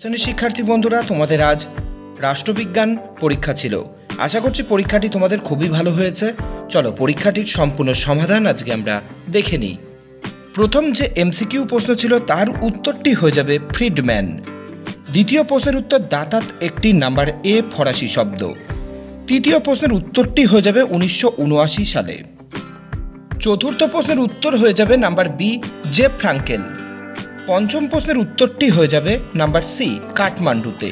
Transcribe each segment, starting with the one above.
শ্রেণীর শিক্ষার্থী বন্ধুরা, তোমাদের আজ রাষ্ট্রবিজ্ঞান পরীক্ষা ছিল। আশা করছি পরীক্ষাটি তোমাদের খুবই ভালো হয়েছে। চলো পরীক্ষাটির সম্পূর্ণ সমাধান আজকে আমরা দেখে নিই। প্রথম যে এমসিকিউ প্রশ্ন ছিল তার উত্তরটি হয়ে যাবে ফ্রিডম্যান। দ্বিতীয় প্রশ্নের উত্তর দাতাত একটি নাম্বার এ ফরাসি শব্দ। তৃতীয় প্রশ্নের উত্তরটি হয়ে যাবে 1979 সালে। চতুর্থ প্রশ্নের উত্তর হয়ে যাবে নাম্বার বি জে ফ্রাঙ্কেল। পঞ্চম প্রশ্নের উত্তরটি হয়ে যাবে নাম্বার সি কাঠমান্ডুতে।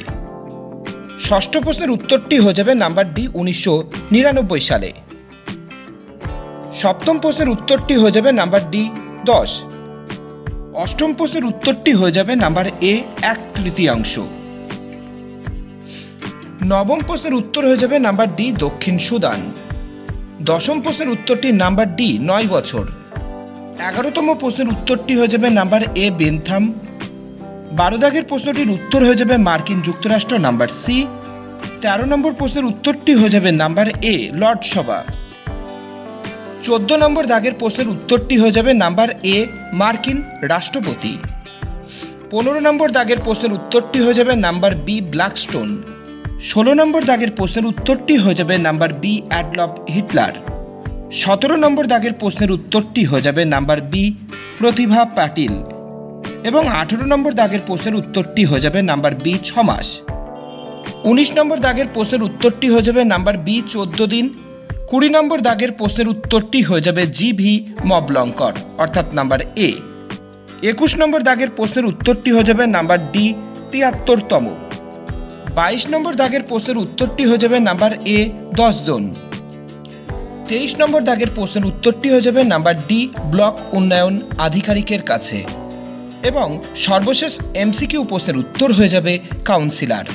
ষষ্ঠ প্রশ্নের উত্তরটি হয়ে যাবে নাম্বার ডি 1999 সালে। সপ্তম প্রশ্নের উত্তরটি হয়ে যাবে নাম্বার ডি 10। অষ্টম প্রশ্নের উত্তরটি হয়ে যাবে নাম্বার এ 1/3। নবম প্রশ্নের উত্তর হয়ে যাবে নাম্বার ডি দক্ষিণ সুদান। দশম প্রশ্নের উত্তরটি নাম্বার ডি 9 বছর। 11তম প্রশ্নের উত্তরটি হয়ে যাবে নাম্বার এ বেনথাম। 12 দাগের প্রশ্নটির উত্তর হয়ে যাবে মার্কিন যুক্তরাষ্ট্র নাম্বার সি। 13 নম্বর প্রশ্নের উত্তরটি হয়ে যাবে নাম্বার এ লর্ড সভা। 14 নম্বর দাগের প্রশ্নের উত্তরটি হয়ে যাবে নাম্বার এ মার্কিন রাষ্ট্রপতি। 15 নম্বর দাগের প্রশ্নের উত্তরটি হয়ে যাবে নাম্বার বি ব্ল্যাকস্টোন। 16 নম্বর দাগের প্রশ্নের উত্তরটি হয়ে যাবে নাম্বার বি অ্যাডলফ হিটলার। 17 নম্বর দাগের প্রশ্নের উত্তরটি হয়ে যাবে নাম্বার বি প্রতিভা পাটিল। এবং 18 নম্বর দাগের প্রশ্নের উত্তরটি হয়ে যাবে নাম্বার বি 6 মাস। 19 নম্বর দাগের প্রশ্নের উত্তরটি হয়ে যাবে নাম্বার বি 14 দিন। 20 নম্বর দাগের প্রশ্নের উত্তরটি হয়ে যাবে জি ভি মবলঙ্কর অর্থাৎ নাম্বার এ। 21 নম্বর দাগের প্রশ্নের উত্তরটি হয়ে যাবে নাম্বার ডি 73তম। 22 নম্বর দাগের প্রশ্নের উত্তরটি হয়ে যাবে নাম্বার এ 10 জন। 23 নম্বর দাগের প্রশ্নের উত্তরটি হয়ে যাবে নাম্বার ডি ব্লক উন্নয়ন আধিকারিকের কাছে। এবং সর্বশেষ এমসিকিউ প্রশ্নের উত্তর হয়ে যাবে কাউন্সিলর।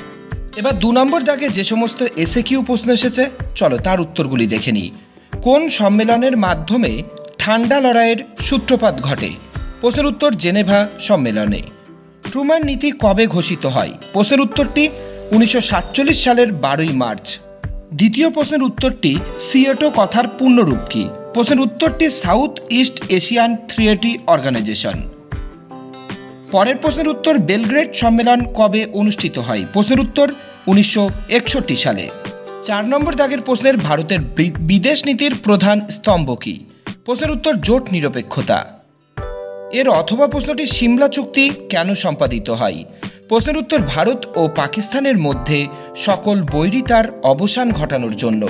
এবার 2 নম্বর দাগে যে সমস্ত এসএকিউ প্রশ্ন এসেছে চলো তার উত্তরগুলি দেখে নিই। কোন সম্মেলনের মাধ্যমে ঠান্ডা লড়াইয়ের সূত্রপাত ঘটে? প্রশ্নের উত্তর জেনেভা সম্মেলনে। ট্রুম্যান নীতি কবে ঘোষিত হয়? প্রশ্নের উত্তরটি 1947 সালের 12 মার্চ। দ্বিতীয় প্রশ্নের উত্তরটি সিয়েটো কথার পূর্ণরূপ কি? প্রশ্নের উত্তরটি south east Asian treaty organization. পরের প্রশ্নের উত্তর বেলগ্রেড সম্মেলন কবে অনুষ্ঠিত হয়? প্রশ্নের উত্তর 1961 সালে। 4 নম্বর দাগের প্রশ্নের ভারতের বিদেশ নীতির প্রধান স্তম্ভ কি? প্রশ্নের উত্তর জোট নিরপেক্ষতা। এর অথবা প্রশ্নটি সিমলা চুক্তি কেন সম্পাদিত হয়? প্রশ্নের উত্তর ভারত ও পাকিস্তানের মধ্যে সকল বৈরিতার অবসান ঘটানোর জন্য।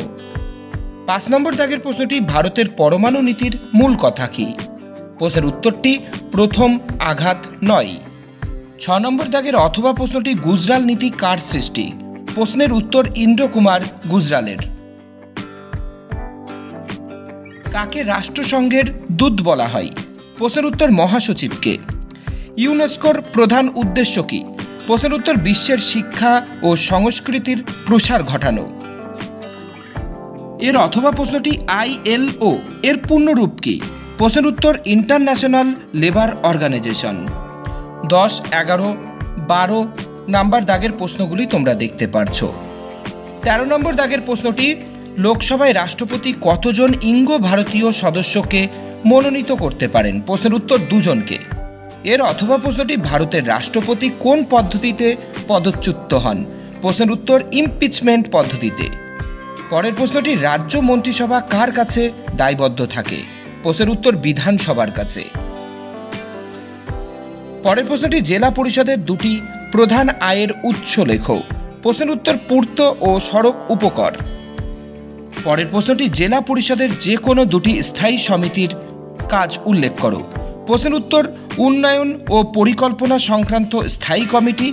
5 নম্বর দাগের প্রশ্নটি ভারতের পরমাণু নীতির মূল কথা কি? প্রশ্নের উত্তরটি প্রথম আঘাত নয়। 6 নম্বর দাগের অথবা প্রশ্নটি গুজরাল নীতি কার সৃষ্টি? প্রশ্নের উত্তর ইন্দ্র কুমার গুজরালের। কাকে রাষ্ট্রসংঘের দূত বলা হয়? প্রশ্নের উত্তর মহাসচিবকে। ইউনেস্কোর প্রধান উদ্দেশ্য কি? প্রশ্নের উত্তর বিশ্বের শিক্ষা ও সংস্কৃতির প্রসার ঘটানো। এর অথবা প্রশ্নটি ILO এর পূর্ণরূপ কি? প্রশ্নের উত্তর ইন্টারন্যাশনাল লেবার অর্গানাইজেশন। 10, 11, 12 নাম্বার দাগের প্রশ্নগুলি তোমরা দেখতে পারছ। 13 নম্বর দাগের প্রশ্নটি লোকসভায় রাষ্ট্রপতি কতজন ইঙ্গ ভারতীয় সদস্যকে মনোনীত করতে পারেন? প্রশ্নের উত্তর 2 জনকে। এর অথবা প্রশ্নটি ভারতের রাষ্ট্রপতি কোন পদ্ধতিতে পদচ্যুত হন? প্রশ্নের উত্তর ইমপিচমেন্ট পদ্ধতিতে। পরের প্রশ্নটি রাজ্য মন্ত্রিসভা কার কাছে দায়বদ্ধ থাকে? প্রশ্নের উত্তর বিধানসভার কাছে। পরের প্রশ্নটি জেলা পরিষদের 2টি প্রধান আয়ের উৎস লেখো। প্রশ্নের উত্তর পূর্ত ও সড়ক উপকর। পরের প্রশ্নটি জেলা পরিষদের যে কোনো 2টি স্থায়ী সমিতির কাজ উল্লেখ করো। প্রশ্নের উত্তর উন্নয়ন ও পরিকল্পনা সংক্রান্ত স্থায়ী কমিটি।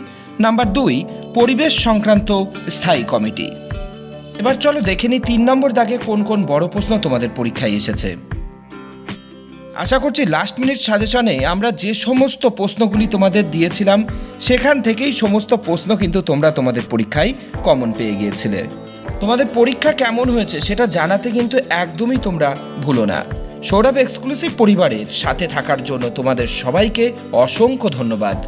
নাম্বার 2 পরিবেশ সংক্রান্ত স্থায়ী কমিটি। এবার চলো দেখে নিই 3 নম্বর দাগে কোন কোন বড় প্রশ্ন তোমাদের পরীক্ষায় এসেছে। আশা করছি লাস্ট মিনিট সাজেশনে আমরা যে সমস্ত প্রশ্নগুলি তোমাদের দিয়েছিলাম সেখান থেকেই সমস্ত প্রশ্ন কিন্তু তোমরা তোমাদের পরীক্ষায় কমন পেয়ে গিয়েছিলে। তোমাদের পরীক্ষা কেমন হয়েছে সেটা জানাতে কিন্তু একদমই তোমরা ভুলো না। সৌরভ এক্সক্লুসিভ পরিবারের সাথে থাকার জন্য তোমাদের সবাইকে অসংখ্য ধন্যবাদ।